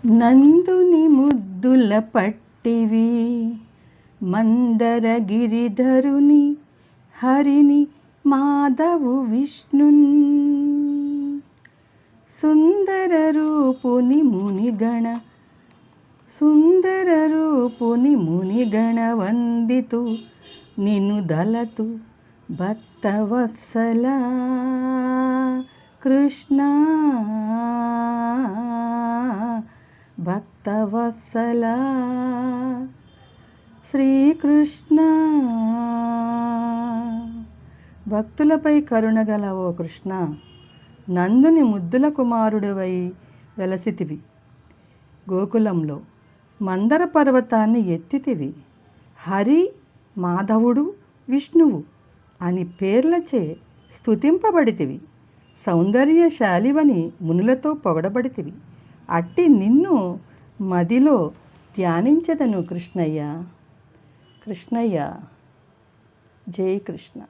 నందుని ముద్దుల పట్టివి మందర గిరిధరుని హరిని మాధవు విష్ణున్ సుందర రూపుని మునిగణ వందితు నిన్ను దలతు భక్తవత్సల కృష్ణ భక్తవత్సల శ్రీకృష్ణ. భక్తులపై కరుణగల ఓ కృష్ణ, నందుని ముద్దుల కుమారుడివై వెలసితివి. గోకులంలో మందర పర్వతాన్ని ఎత్తితివి. హరి, మాధవుడు, విష్ణువు అని పేర్లచే స్తుతింపబడితివి. సౌందర్యశాలివని మునులతో పొగడబడితివి. అట్టి నిన్ను మదిలో ధ్యానించెదను కృష్ణయ్య. కృష్ణయ్య, జై కృష్ణ.